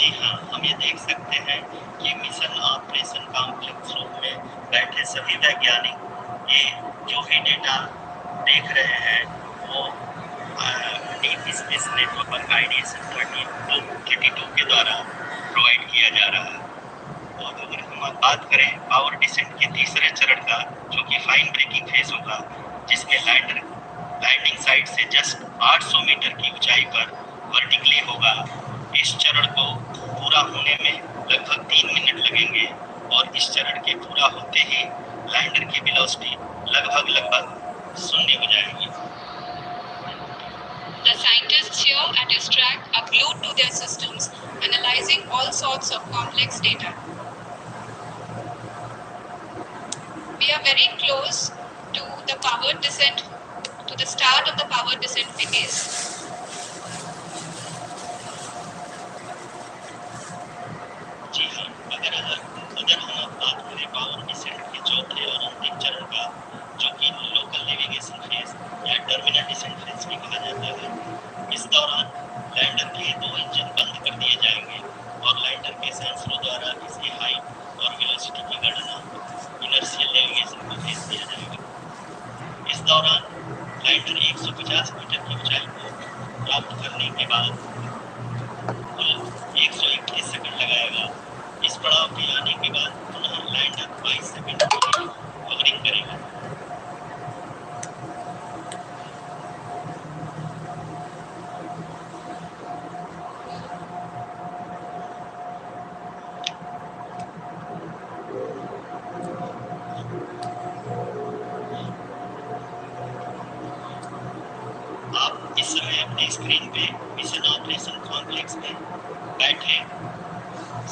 जी हाँ, हम ये देख सकते हैं कि मिशन ऑपरेशन कॉम्प्लेक्स रूम में बैठे सभी वैज्ञानिक ये जो भी डेटा देख रहे हैं वो डीप स्पेस नेटवर्क आईडीएसन 32 के द्वारा प्रोवाइड किया जा रहा है। और अगर हम बात करें पावर डिसेंट के तीसरे चरण का, जो कि फाइन ब्रेकिंग फेज होगा, जिसमें लैंडर लैंडिंग साइट से जस्ट 800 मीटर की ऊंचाई पर वर्टिकली होगा। इस चरण को पूरा होने में लगभग 3 मिनट लगेंगे और इस चरण के पूरा होते ही लैंडर की वेलोसिटी लगभग शून्य हो जाएगी। The scientists here at this track are glued to their systems, analyzing all sorts of complex data. We are very close to the powered descent, to the start of the powered descent phase. जी हाँ, अगर हम बात करें power descent के चौथे और अंतिम चरण का, जो कि लोकल नेविगेशन फेज या टर्मिनल डिसेंट फेज भी कहा जाता है, इस दौरान लैंडर के 2 इंजन बंद कर दिए जाएंगे और लैंडर के सेंसरों द्वारा इसकी हाइट और वेलोसिटी की गणना इनर्शियल नेविगेशन को भेज दिया जाएगा। इस दौरान लैंडर 150 मीटर की ऊंचाई को प्राप्त करने के बाद कुल 121 सेकंड लगाएगा। इस पड़ाव के आने के बाद पुनः लैंडर 22 सेकंड के लिए कवरिंग करेगा। आप इस समय अपनी स्क्रीन पे मिशन ऑपरेशन कॉम्प्लेक्स में बैठे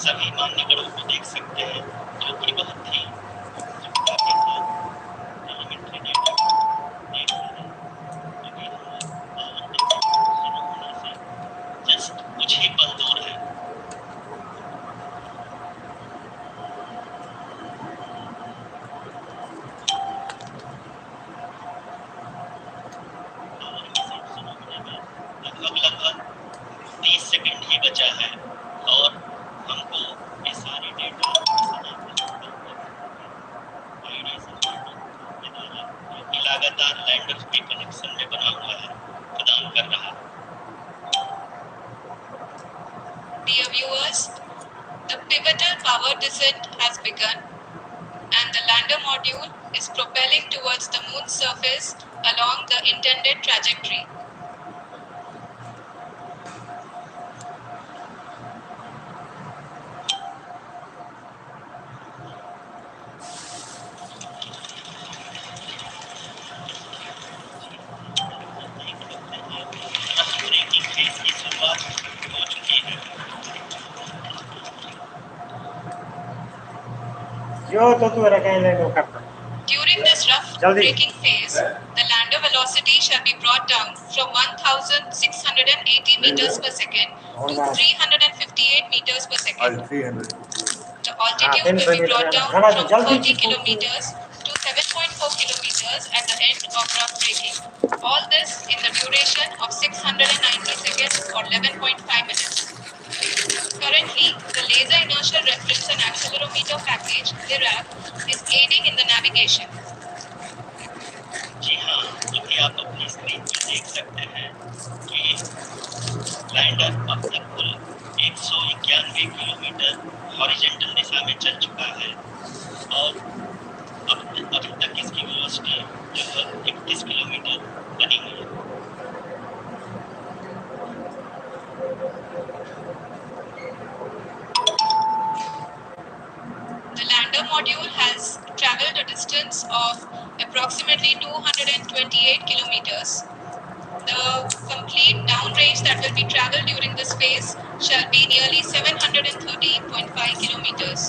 सभी मान्यगणों को देख सकते हैं, जो कि बहुत ही उत्सुकता के साथ एलिमेंट्री डेटा देख रहे हैं। अभी हम पावर डिसेंट शुरू होने से जस्ट कुछ ही पल दूर है। पावर डिसेंट शुरू होने में लगभग 30 सेकंड ही बचा है और हमको ये सारे डेटा आईडीएसन के द्वारा, जो कि लगातार लैंडर के कनेक्शन में बना हुआ है, प्रदान कर रहा है। Dear viewers, the pivotal power descent has begun, and the lander module is propelling towards the moon's surface along the intended trajectory. Braking phase की शुरुआत हो चुकी है। During this rough braking phase, the lander velocity shall be brought down from 1,680 meters per second to 358 meters per second. The altitude will be brought down from 30 kilometers to 7.4 kilometers at the end of rough braking. All this in the duration of 690 seconds or 11.5 minutes. Currently, the Laser Inertial Reference and Accelerometer package, LIRAP, is aiding in the navigation. जी हाँ, अभी आप अपनी screen पर देख सकते हैं कि lander अब तक कुल 191 किलोमीटर हॉरिजॉन्टल दिशा में चल चुका है और अभी तक इसकी वेलोसिटी लगभग 31 किलोमीटर बनी हुई है। The lander module has traveled a distance of approximately 228 kilometers. The complete downrange that will be traveled during this phase shall be nearly 713.5 kilometers.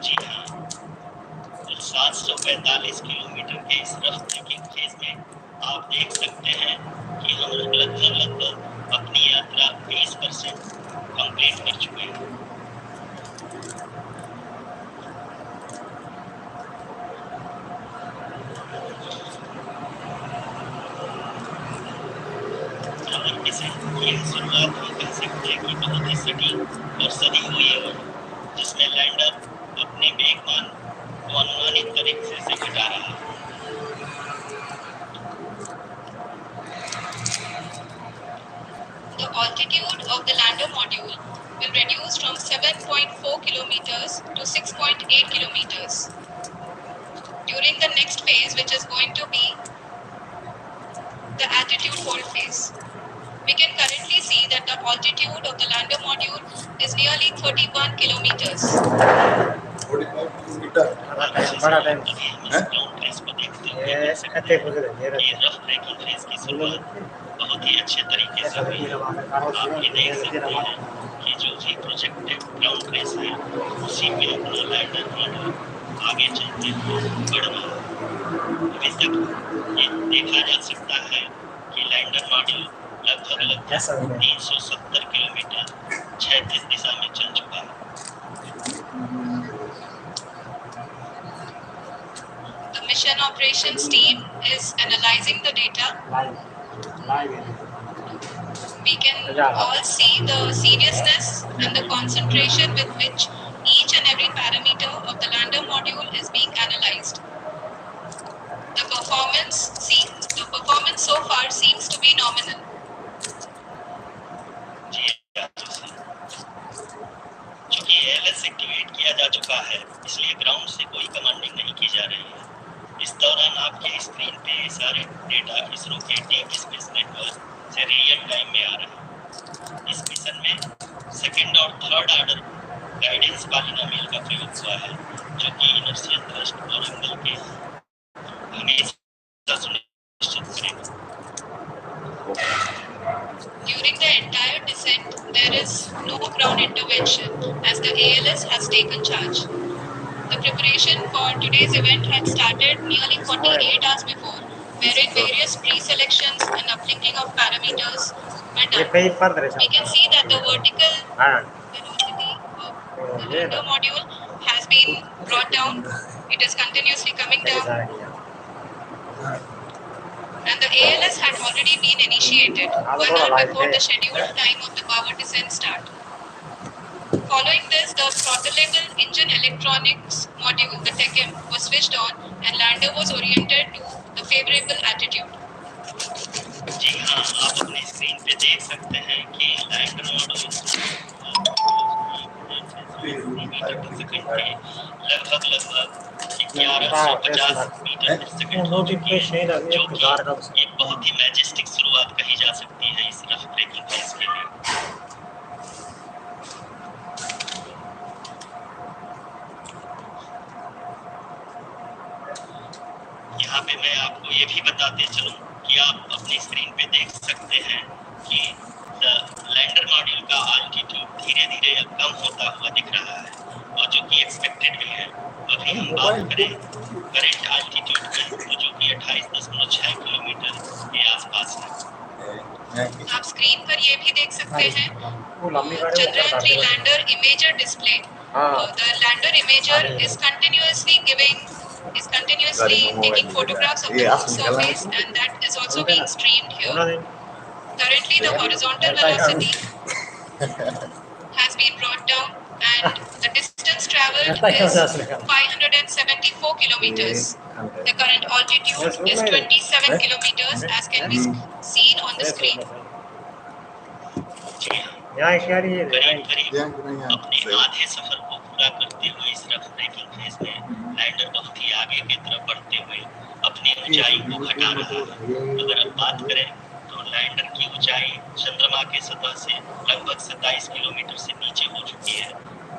जी हाँ, कुल 745 किलोमीटर के इस रफ ब्रेकिंग फेज में आप देख सकते हैं कि हम लोग लगभग अपनी यात्रा 20% कंप्लीट कर चुके हैं। मिशन की शुरुआत हम कह सकते हैं कि बहुत ही सटीक और सदी हुई है, जिसमें लैंडर अपने वेगमान को अनुमानित तरीके से घटा रहा है। The altitude of the lander module will reduce from 7.4 kilometers to 6.8 kilometers. During the next phase, which is going to be the attitude hold phase, we can currently see that the altitude of the lander module is nearly 31 kilometers. 45 kilometre बड़ा time ground trace को देखते हुए देख सकते हैं कि rough breaking phase की शुरुआत बहुत ही अच्छे तरीके से हुई है। आप ये देख सकते हैं कि जो भी प्रोजेक्टेड ग्राउंड ट्रेस है उसी में अपना लैंडर मॉड्यूल आगे चलते हुए बढ़ रहा है। अभी तक ये देखा जा सकता है कि लैंडर मॉड्यूल लगभग 370 किलोमीटर क्षैतिज दिशा में चल चुका है। The mission operations team is analyzing the data. We can all see the seriousness and the concentration with which each and every parameter of the lander module is being analyzed. The performance so far seems to be nominal. चूंकि ALS activate किया जा चुका है, इसलिए ground से कोई commanding नहीं की जा रही है। इस दौरान आपके स्क्रीन पे सारे डेटा इसरो के डीप स्पेस नेटवर्क से रियल टाइम में आ रहा है। इस मिशन में सेकंड और थर्ड ऑर्डर गाइडेंस पॉलिनोमियल का प्रयोग हुआ है, जो कि इनर्शियल थ्रस्ट और एंगल के हमेशा सुनिश्चित करेगा। During the entire descent, there is no ground intervention as the ALS has taken charge. The preparation for today's event had started nearly 48 hours before, wherein various pre-selections and uplinking of parameters were done. We can see that the vertical velocity of the lander module has been brought down. It is continuously coming down. And the ALS had already been initiated 1 hour before the scheduled time of the power descent start. Following this, the throttleable engine electronics module, the TECM, was switched on and lander was oriented to the favorable attitude. जी हाँ, आप अपनी screen पे देख सकते हैं कि lander module metre प्रति second के लगभग 1150 मीटर प्रति सेकंड हो चुकी है, जो कि एक बहुत ही मैजेस्टिक शुरुआत कही जा सकती है इस रफ ब्रेकिंग फेज के लिए। यहाँ पे मैं आपको ये भी बताते चलूं कि आप अपनी स्क्रीन पे देख सकते हैं कि लैंडर मॉड्यूल का अल्टीट्यूड धीरे धीरे कम होता हुआ दिख रहा है, और जो कि एक्सपेक्टेड भी है। अभी हम बात करें करेंट अल्टीट्यूड की, तो जो कि 28.6 किलोमीटर के आसपास है। आप स्क्रीन पर ये भी देख सकते हैं Chandrayan 3 lander imager display. The lander imager is continuously taking photographs of the moon surface, and that is also being streamed here. Currently, the horizontal velocity has been brought down, and the distance traveled is 574 kilometers. The current altitude is 27 kilometers, as can be seen on the screen. करीब अपने आधे सफर को पूरा करते हुए इस rough breaking phase में lander बहुत ही आगे की तरफ बढ़ते हुए अपनी ऊंचाई को घटा रहा है। अगर अब बात करें तो लैंडर की ऊंचाई चंद्रमा के सतह से लगभग 27 किलोमीटर से नीचे हो चुकी है,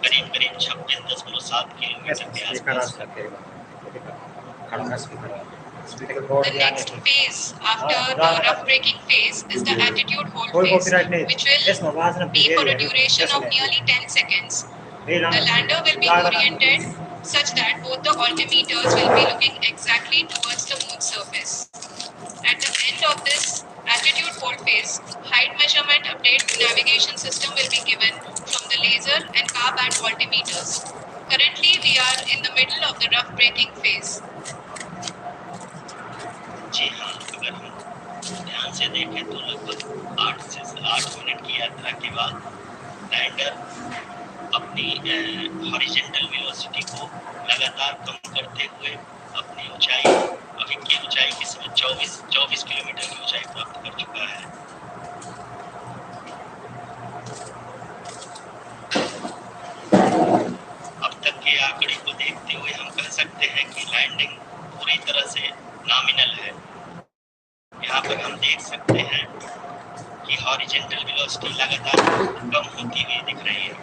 करीब 26.7 किलोमीटर के आसपास। The next phase after the rough braking phase is the attitude hold phase, which will be for a duration of nearly 10 seconds. The lander will be oriented such that both the altimeters will be looking exactly towards the moon's surface. At the end of this attitude hold phase, height measurement update to navigation system will be given from the laser and car band altimeters. Currently, we are in the middle of the rough braking phase. जी हाँ, अगर हम ध्यान ध्यान से देखें तो लगभग 8 से 8 मिनट की यात्रा के बाद लैंडर अपनी हॉरिजॉन्टल वेलोसिटी को लगातार कम करते हुए अपनी ऊंचाई अभी की ऊंचाई के समय 24 किलोमीटर की ऊंचाई प्राप्त कर चुका है। अब तक के आंकड़े को देखते हुए हम कह सकते हैं कि लैंडिंग पूरी तरह से नॉमिनल है। यहाँ पर हम देख सकते हैं कि हॉरिजॉन्टल वेलोसिटी लगातार कम होती हुई दिख रही है।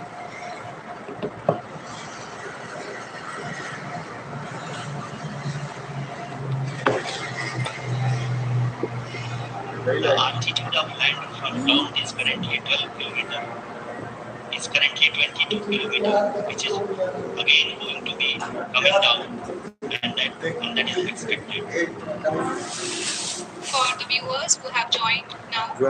The altitude of land from ground is currently 12 kilometer. Is currently 22 kilometer, which is again going to be coming down, and that is expected. For the viewers who have joined now, we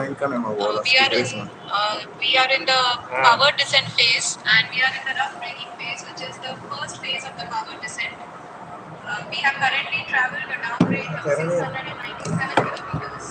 are in the power descent phase, and we are in the rough braking phase, which is the first phase of the power descent. We have currently traveled a down range of 697 kilometers.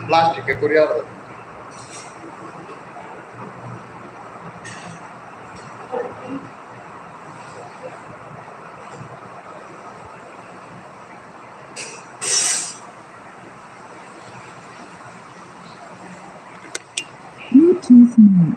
Plastic è curioso. Bluetooth mode.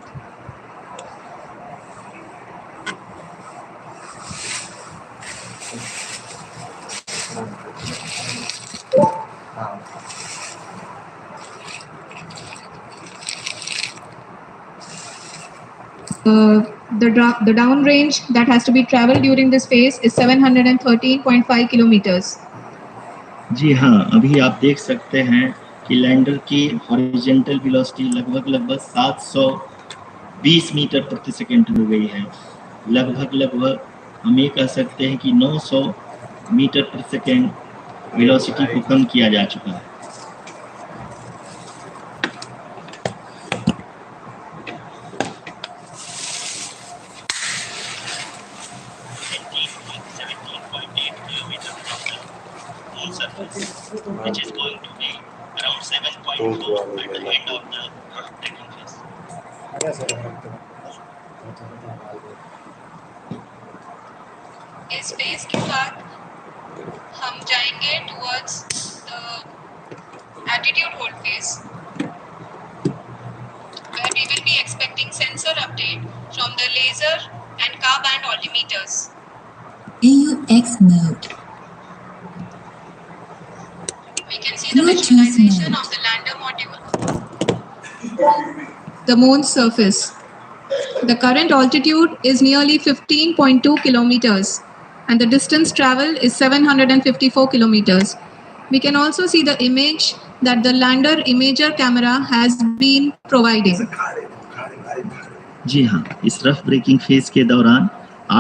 The down range that has to be traveled during this phase is 713.5 kilometers. जी हाँ, अभी आप देख सकते हैं कि lander की horizontal velocity लगभग 720 metre प्रति सेकंड हो गई है। लगभग हम ये कह सकते हैं कि 900 मीटर प्रति सेकंड वेलोसिटी को कम किया जा चुका है। Which is going to be around 7.4 at the end of the braking phase. इस phase के बाद हम जाएंगे towards the attitude hold phase, where we will be expecting sensor update from the laser and car band altimeters. AUX mode. We can see the visualization of the lander module, the moon's surface. The current altitude is nearly 15.2 kilometers and the distance traveled is 754 kilometers. We can also see the image that the lander imager camera has been providing. जी हाँ, इस rough breaking phase के दौरान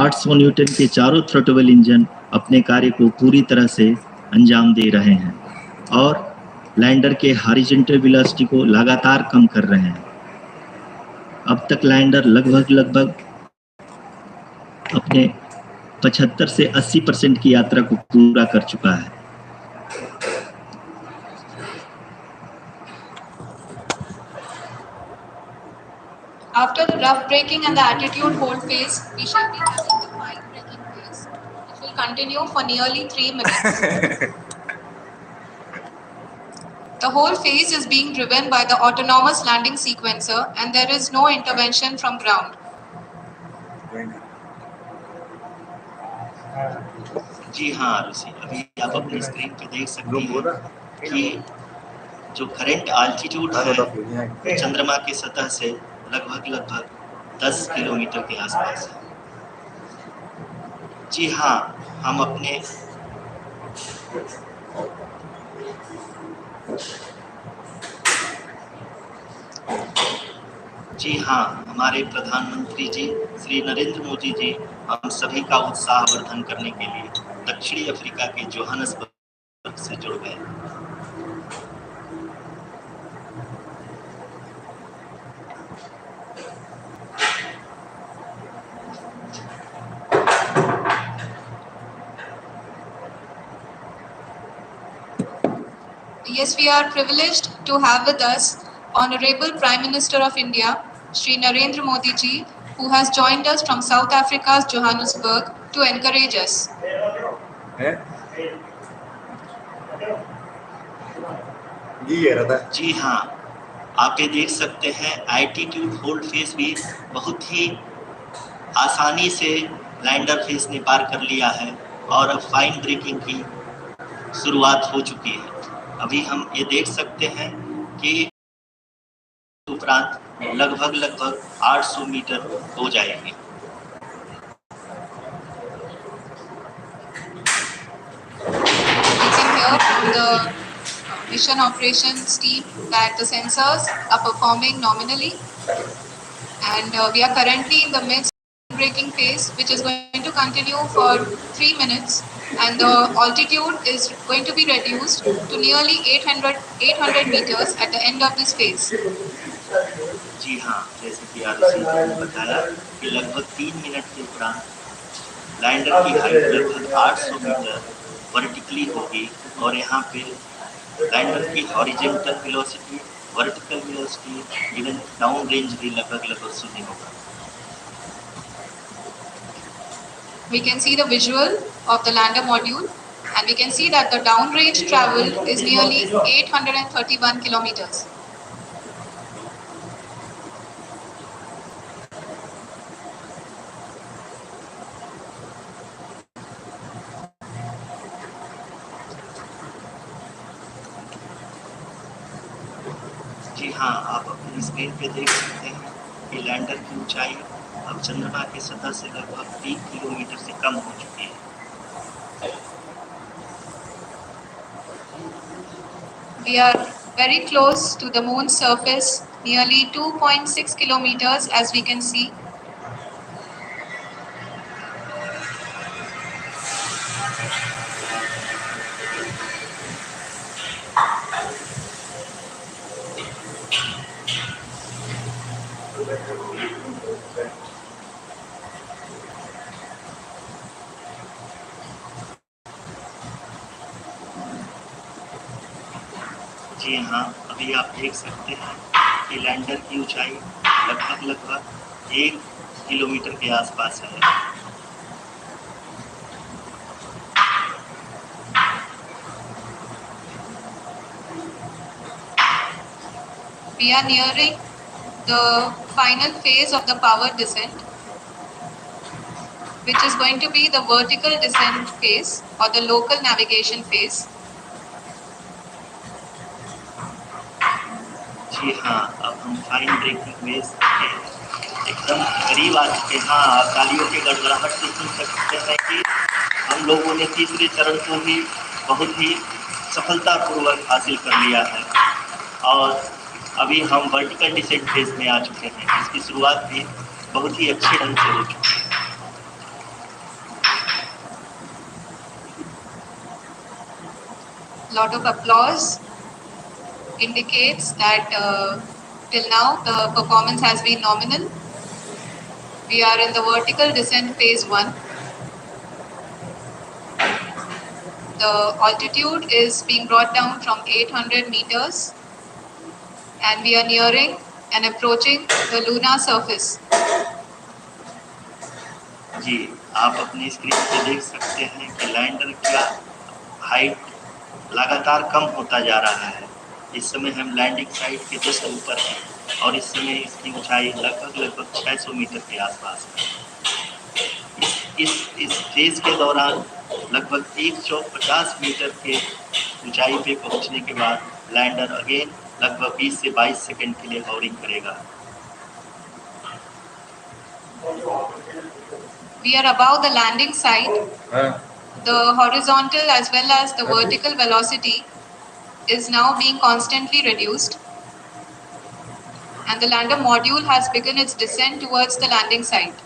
800 Newton के चारों throttle engine अपने कार्य को पूरी तरह से अंजाम दे रहे हैं और लैंडर के हॉरिजॉन्टल वेलोसिटी को लगातार कम कर रहे हैं। अब तक लैंडर लगभग अपने 75 से 80% की यात्रा को पूरा कर चुका है। After the rough braking and the attitude hold phase, we shall be having the fine braking phase, which will continue for nearly 3 minutes. The whole phase is being driven by the autonomous landing sequencer and there is no intervention from ground. जी हाँ रुचि, अभी आप अपनी screen पे देख सकते हैं कि जो करंट आल्टीट्यूड है चंद्रमा की सतह से लगभग 10 किलोमीटर के आसपास है। जी हाँ, हम अपने जी हाँ, हमारे प्रधानमंत्री जी श्री नरेंद्र मोदी जी हम सभी का उत्साहवर्धन करने के लिए दक्षिणी अफ्रीका के जोहान्सबर्ग से जुड़ गए। Yes, we are privileged to have with us Honorable Prime Minister of India, Shri Narendra Modi ji, who has joined us from South Africa's Johannesburg to encourage us. जी हाँ, आप ये देख सकते हैं एल्टीट्यूड होल्ड फेस भी बहुत ही आसानी से लैंडर फेस ने पार कर लिया है और अब फाइन ब्रेकिंग की शुरुआत हो चुकी है। अभी हम ये देख सकते हैं कि उपरांत लगभग 800 मीटर हो जाएंगे। We can hear from the mission operations team that the sensors are performing nominally, and we are currently in the midst of braking phase, which is going to continue for 3 minutes, and the altitude is going to be reduced to nearly 800 meters at the end of this phase. जी हाँ, जैसे कि आरुषि ने बताया कि लगभग 3 minute के उपरांत lander की हाइट लगभग 800 मीटर वर्टिकली होगी और यहाँ पे लैंडर की horizontal velocity, vertical velocity, even down range भी लगभग 0 होगा। We can see the visual of the lander module, and we can see that the downrange travel is nearly 831 kilometers. जी हाँ, आप अपनी स्क्रीन पे देख सकते हैं कि लैंडर की ऊंचाई अब चंद्रमा की सतह से लगभग 3 किलोमीटर से कम हो चुकी है। We are very close to the moon's surface, nearly 2.6 kilometers, as we can see. जी हाँ, अभी आप देख सकते हैं कि लैंडर की ऊंचाई लगभग 1 किलोमीटर के आसपास है। We are nearing the final phase of the power descent, which is going to be the vertical descent phase or the local navigation phase. जी हाँ, अब हम फाइन ब्रेकिंग फेज के एकदम करीब आ चुके हैं। हाँ, आप तालियों की गड़गड़ाहट से सुन सकते हैं कि हम लोगों ने तीसरे चरण को भी बहुत ही सफलतापूर्वक हासिल कर लिया है और अभी हम वर्टिकल डिसेंट फेज में आ चुके हैं। इसकी शुरुआत भी बहुत ही अच्छे ढंग से हो चुकी है। Lot of applause indicates that till now the performance has been nominal. We are in the vertical descent phase 1. The altitude is being brought down from 800 meters, and we are nearing and approaching the lunar surface. जी, आप अपनी screen पे देख सकते हैं कि lander का height लगातार कम होता जा रहा है। इस समय हम लैंडिंग साइट के जस्ट ऊपर हैं और इस समय इसकी ऊंचाई लगभग 600 मीटर के आसपास है। इस फेज के दौरान लगभग 150 मीटर के ऊंचाई पे पहुंचने के बाद लैंडर अगेन लगभग 20 से 22 सेकंड के लिए हॉवरिंग करेगा। We are above the landing site. The horizontal as well as the vertical velocity is now being constantly reduced, and the lander module has begun its descent towards the landing site.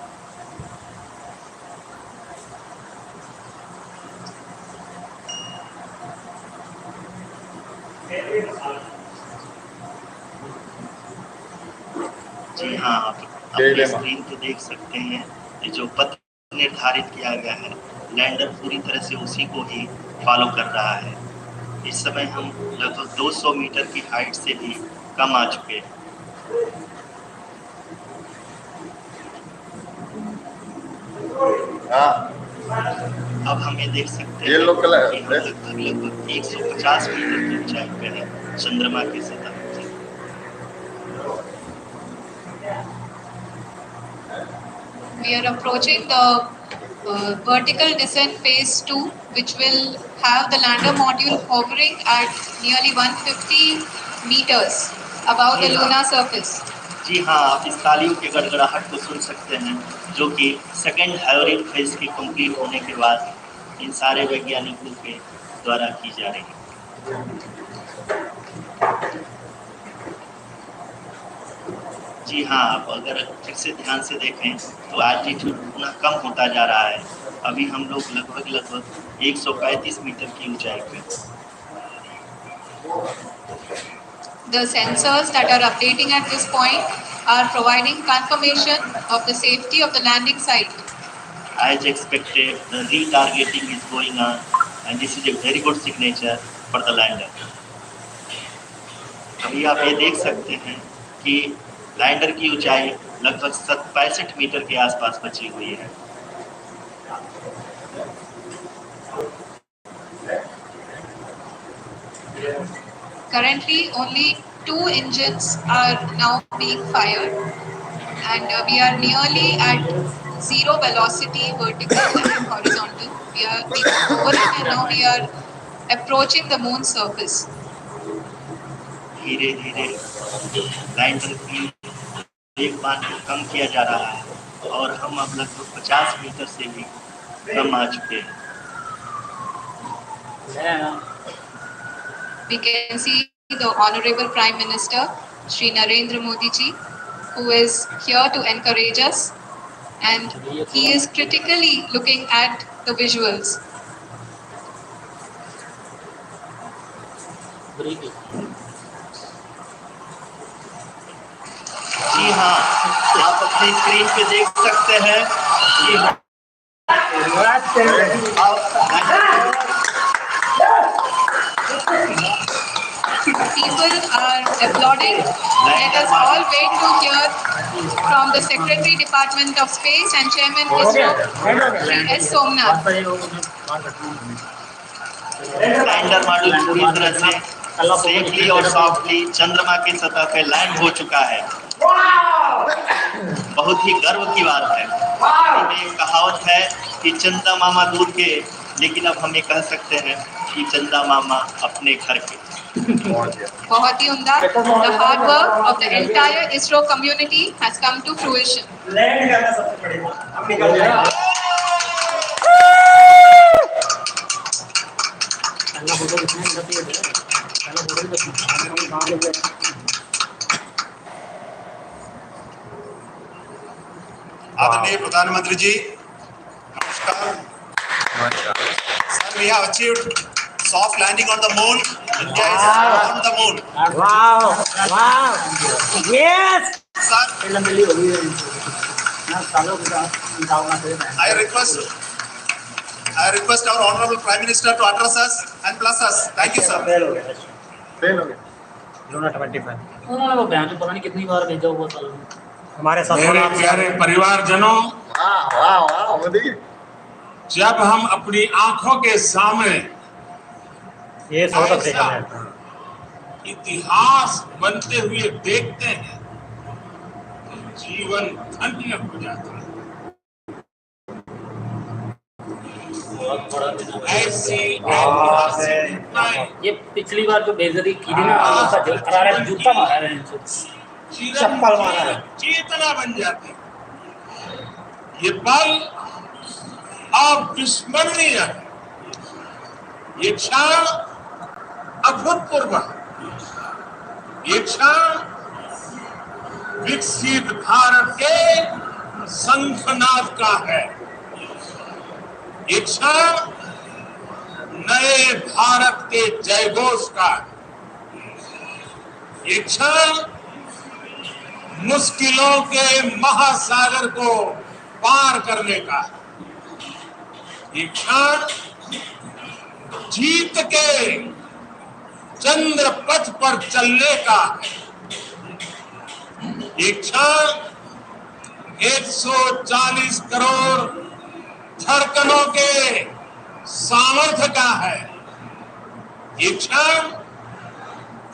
जी हाँ, आप अपनी screen पे देख सकते हैं कि जो पथ निर्धारित किया गया है लैंडर पूरी तरह से उसी को ही फॉलो कर रहा है। इस समय हम लगभग 200 मीटर की हाइट से भी कम आ चुके हैं। अब हम ये देख सकते हैं कि हम लगभग 150 मीटर की ऊंचाई पे है चंद्रमा की सतह से। We are approaching the vertical descent phase 2, which will have the lander module hovering at nearly 150 meters above the lunar surface. जी हाँ, आप इस तालियों के गड़गड़ाहट को सुन सकते हैं जो कि सेकेंड हाइवरिंग फेज की कंप्लीट होने के बाद इन सारे वैज्ञानिकों के द्वारा की जा रही है। जी हाँ, आप अगर फिर से ध्यान से देखें तो एल्टीट्यूड पुनः कम होता जा रहा है। अभी हम लोग लगभग 135 मीटर की ऊंचाई पे। The sensors that are updating at this point are providing confirmation of the safety of the landing site. As expected, the retargeting is going on, and this is a very good signature for the lander. अभी आप ये देख सकते हैं कि lander की ऊंचाई लगभग 65 मीटर के आसपास बची हुई है। Currently, only 2 engines are now being fired, and we are nearly at zero velocity, vertical and horizontal. We are hovering, and now we are approaching the moon's surface. धीरे धीरे लैंडर की वेगमान को कम किया जा रहा है और हम अब लगभग 50 मीटर से भी कम आ चुके हैं। We can see the Honorable Prime Minister, Shri Narendra Modi ji, who is here to encourage us, and he is critically looking at the visuals. जी हाँ, आप अपनी स्क्रीन पे देख सकते हैं कि people are applauding. Let us all wait to hear from the Secretary Department of Space and Chairman ISRO, Shri S. Somnath. Lander module पूरी तरह से सेफली और सॉफ्टली चंद्रमा की सतह पे लैंड हो चुका है। बहुत ही गर्व की बात है। एक कहावत है कि चंदा मामा दूर के, लेकिन अब हम ये कह सकते हैं कि चंदा मामा अपने घर के। बहुत ही उम्दा। The hard work of the entire ISRO community has come to fruition. Land करना सबसे बड़ी हम निकल जाएंगे। आदरणीय प्रधानमंत्री जी, नमस्कार। Sir, we have achieved soft landing on the moon. India is on the moon. Wow! Wow! Yes! Sir, I request our Honorable Prime Minister to address us and bless us. Thank you, sir. Fail हो गया। जून 25 उन्होंने वो बयान पता नहीं कितनी बार भेजा हुआ था हमारे साथ। मेरे प्यारे परिवारजनों, जब हम अपनी आंखों के सामने ये साउथ अफ्रीका में इतिहास बनते हुए देखते हैं तो जीवन धन्य हो जाता है। बहुत बड़ा दिन है। ऐसी ऐतिहासिक घटनाएं ये पिछली बार जो बेइज्जती की थी ना, उसका जो करारा जूता मारा है इनसे, चप्पल मारा है। चेतना बन जाती। ये पल अविस्मरणीय है। ये क्षण अभूतपूर्व है। ये क्षण विकसित भारत के शंखनाद का है। ये क्षण नए भारत के जयघोष का है। ये क्षण मुश्किलों के महासागर को पार करने का है। ये क्षण जीत के चंद्र पथ पर चलने का है। ये क्षण 140 करोड़ धड़कनों के सामर्थ्य का है। ये क्षण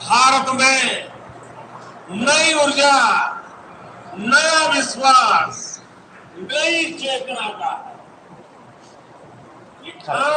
भारत में नई ऊर्जा, नया विश्वास, नई चेतना का है। ये क्षण